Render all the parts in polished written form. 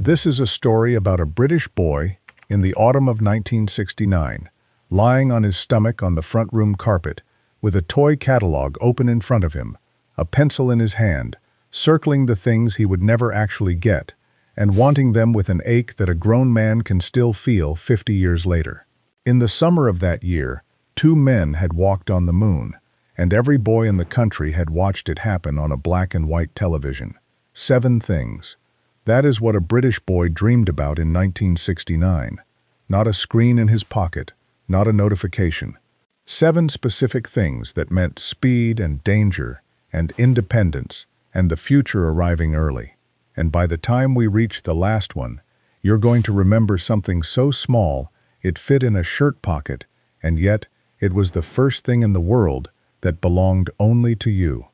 This is a story about a British boy in the autumn of 1969, lying on his stomach on the front room carpet, with a toy catalog open in front of him, a pencil in his hand, circling the things he would never actually get, and wanting them with an ache that a grown man can still feel 50 years later. In the summer of that year, 2 men had walked on the moon, and every boy in the country had watched it happen on a black and white television. 7 things. That is what a British boy dreamed about in 1969. Not a screen in his pocket, not a notification. 7 specific things that meant speed and danger and independence and the future arriving early. And by the time we reach the last one, you're going to remember something so small it fit in a shirt pocket, and yet it was the first thing in the world that belonged only to you.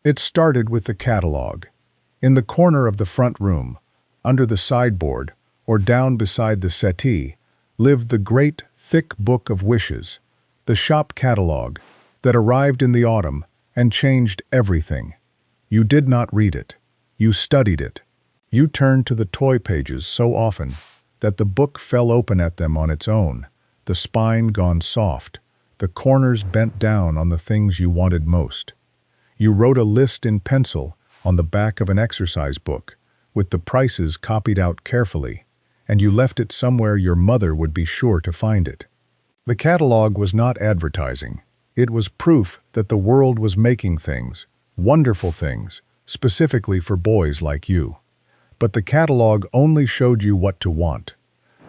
It started with the catalog. In the corner of the front room, under the sideboard, or down beside the settee, lived the great, thick book of wishes, the shop catalog, that arrived in the autumn and changed everything. You did not read it. You studied it. You turned to the toy pages so often that the book fell open at them on its own, the spine gone soft, the corners bent down on the things you wanted most. You wrote a list in pencil on the back of an exercise book, with the prices copied out carefully, and you left it somewhere your mother would be sure to find it. The catalog was not advertising. It was proof that the world was making things, wonderful things, specifically for boys like you. But the catalog only showed you what to want.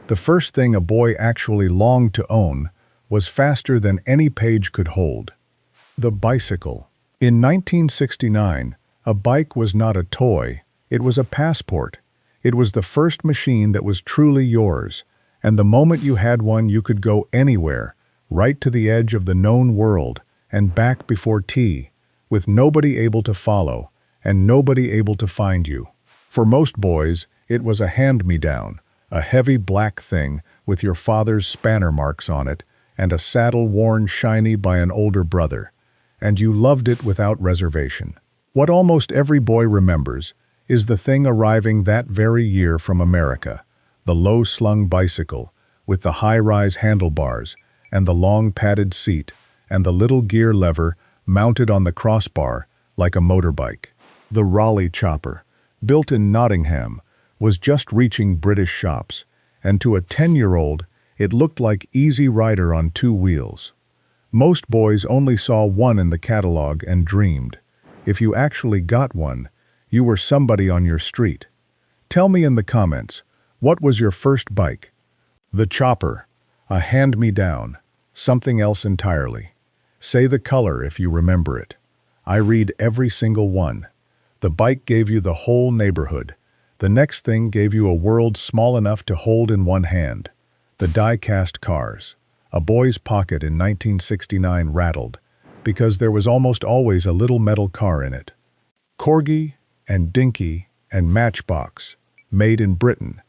The first thing a boy actually longed to own was faster than any page could hold. The bicycle. In 1969, a bike was not a toy, it was a passport. It was the first machine that was truly yours, and the moment you had one you could go anywhere, right to the edge of the known world, and back before tea, with nobody able to follow, and nobody able to find you. For most boys, it was a hand-me-down, a heavy black thing with your father's spanner marks on it, and a saddle worn shiny by an older brother, and you loved it without reservation. What almost every boy remembers is the thing arriving that very year from America, the low-slung bicycle, with the high-rise handlebars, and the long padded seat, and the little gear lever mounted on the crossbar like a motorbike. The Raleigh chopper, built in Nottingham, was just reaching British shops, and to a 10-year-old, it looked like Easy Rider on 2 wheels. Most boys only saw one in the catalog and dreamed. If you actually got one, you were somebody on your street. Tell me in the comments, what was your first bike? The chopper, a hand-me-down, something else entirely. Say the color if you remember it. I read every single one. The bike gave you the whole neighborhood. The next thing gave you a world small enough to hold in one hand. The die-cast cars. A boy's pocket in 1969 rattled, because there was almost always a little metal car in it. Corgi and Dinky and Matchbox, made in Britain.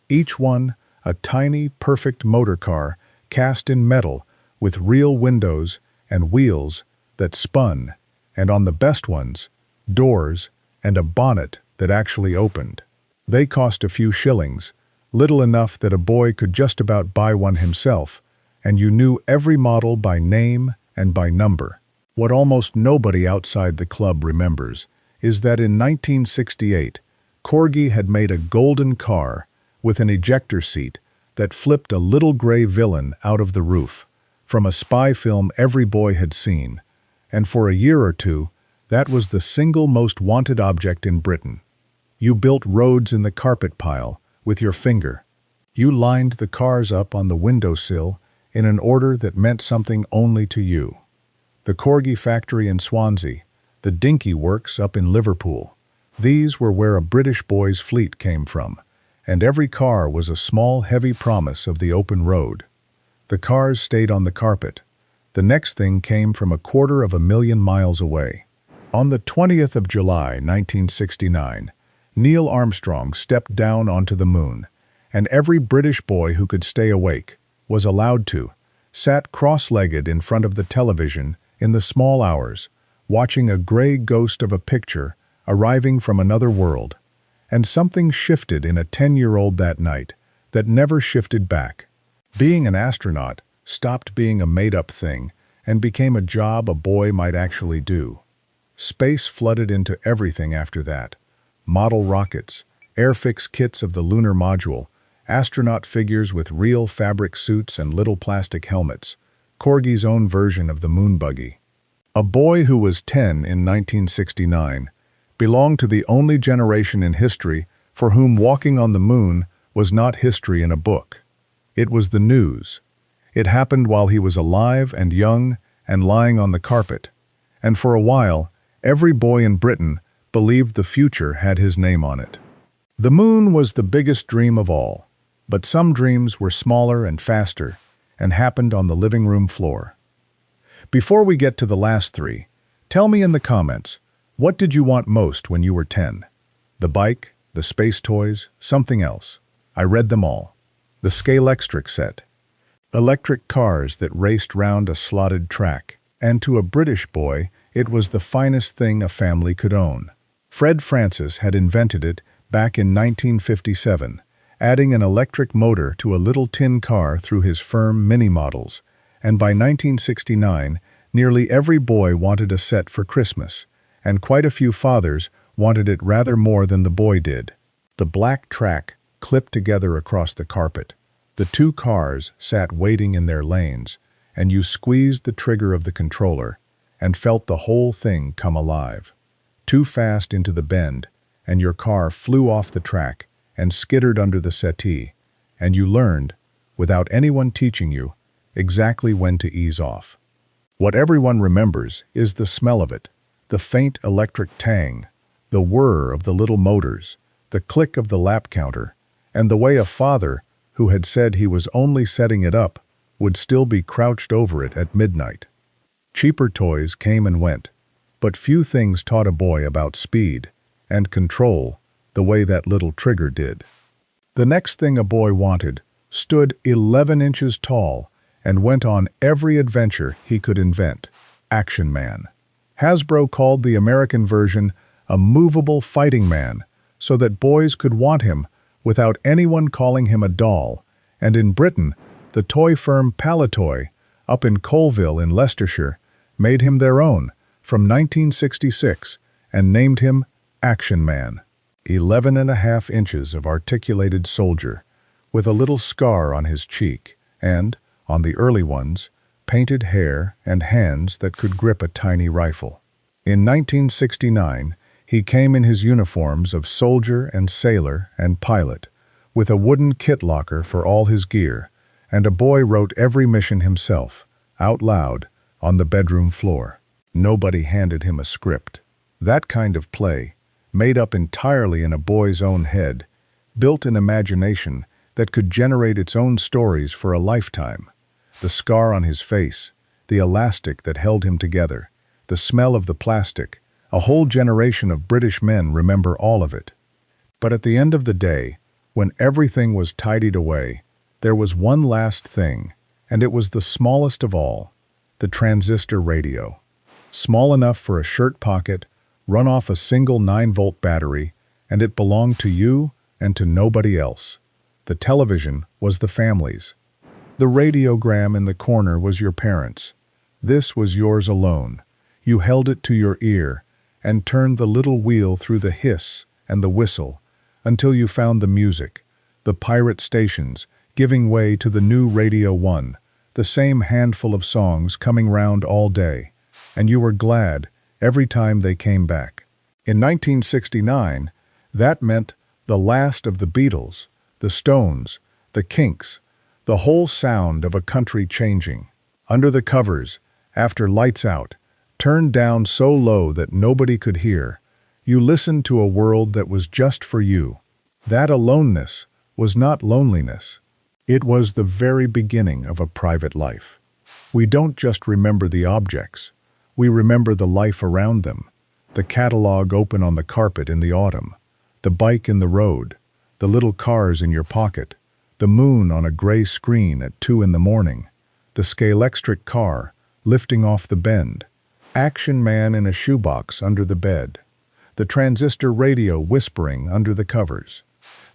Each one a tiny, perfect motor car cast in metal with real windows and wheels that spun, and on the best ones, doors and a bonnet that actually opened. They cost a few shillings, little enough that a boy could just about buy one himself, and you knew every model by name and by number. What almost nobody outside the club remembers is that in 1968, Corgi had made a golden car with an ejector seat that flipped a little gray villain out of the roof, from a spy film every boy had seen, and for a year or two, that was the single most wanted object in Britain. You built roads in the carpet pile with your finger. You lined the cars up on the windowsill in an order that meant something only to you. The Corgi factory in Swansea, the Dinky works up in Liverpool. These were where a British boy's fleet came from, and every car was a small, heavy promise of the open road. The cars stayed on the carpet. The next thing came from 250,000 miles away. On the 20th of July, 1969, Neil Armstrong stepped down onto the moon, and every British boy who could stay awake, was allowed to, sat cross-legged in front of the television in the small hours, watching a gray ghost of a picture arriving from another world, And something shifted in a 10-year-old that night that never shifted back. Being an astronaut stopped being a made-up thing and became a job a boy might actually do. Space flooded into everything after that. Model rockets, airfix kits of the lunar module, astronaut figures with real fabric suits and little plastic helmets, Corgi's own version of the moon buggy. A boy who was 10 in 1969 belonged to the only generation in history for whom walking on the moon was not history in a book. It was the news. It happened while he was alive and young and lying on the carpet. And for a while, every boy in Britain believed the future had his name on it. The moon was the biggest dream of all, but some dreams were smaller and faster and happened on the living room floor. Before we get to the last three, tell me in the comments, what did you want most when you were 10? The bike, the space toys, something else? I read them all. The Scalextric set. Electric cars that raced round a slotted track, and to a British boy, it was the finest thing a family could own. Fred Francis had invented it back in 1957, adding an electric motor to a little tin car through his firm Mini models, and by 1969, nearly every boy wanted a set for Christmas, and quite a few fathers wanted it rather more than the boy did. The black track clipped together across the carpet. The two cars sat waiting in their lanes, and you squeezed the trigger of the controller and felt the whole thing come alive. Too fast into the bend, and your car flew off the track and skittered under the settee, and you learned, without anyone teaching you, exactly when to ease off. What everyone remembers is the smell of it, the faint electric tang, the whir of the little motors, the click of the lap counter, and the way a father, who had said he was only setting it up, would still be crouched over it at midnight. Cheaper toys came and went, but few things taught a boy about speed and control the way that little trigger did. The next thing a boy wanted stood 11 inches tall and went on every adventure he could invent: Action Man. Hasbro called the American version a movable fighting man so that boys could want him without anyone calling him a doll, and in Britain, the toy firm Palitoy, up in Colville in Leicestershire, made him their own from 1966 and named him Action Man. 11.5 inches of articulated soldier, with a little scar on his cheek, and, on the early ones, painted hair and hands that could grip a tiny rifle. In 1969, he came in his uniforms of soldier and sailor and pilot, with a wooden kit locker for all his gear, and a boy wrote every mission himself, out loud, on the bedroom floor. Nobody handed him a script. That kind of play, made up entirely in a boy's own head, built an imagination that could generate its own stories for a lifetime. The scar on his face, the elastic that held him together, the smell of the plastic, a whole generation of British men remember all of it. But at the end of the day, when everything was tidied away, there was one last thing, and it was the smallest of all, the transistor radio. Small enough for a shirt pocket, run off a single 9-volt battery, and it belonged to you and to nobody else. The television was the family's. The radiogram in the corner was your parents'. This was yours alone. You held it to your ear and turned the little wheel through the hiss and the whistle until you found the music, the pirate stations giving way to the new Radio 1, the same handful of songs coming round all day, and you were glad every time they came back. In 1969, that meant the last of the Beatles, the Stones, the Kinks, the whole sound of a country changing. Under the covers, after lights out, turned down so low that nobody could hear, you listened to a world that was just for you. That aloneness was not loneliness. It was the very beginning of a private life. We don't just remember the objects. We remember the life around them. The catalog open on the carpet in the autumn, the bike in the road, the little cars in your pocket, the moon on a gray screen at 2 in the morning, the Scalextric car lifting off the bend, Action Man in a shoebox under the bed. the transistor radio whispering under the covers.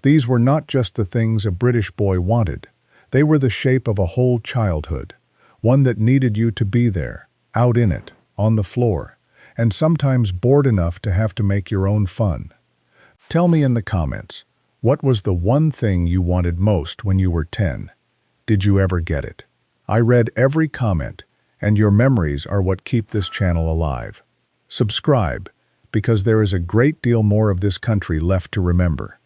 These were not just the things a British boy wanted. They were the shape of a whole childhood, one that needed you to be there, out in it, on the floor, and sometimes bored enough to have to make your own fun. Tell me in the comments, what was the one thing you wanted most when you were 10? Did you ever get it? I read every comment, and your memories are what keep this channel alive. Subscribe, because there is a great deal more of this country left to remember.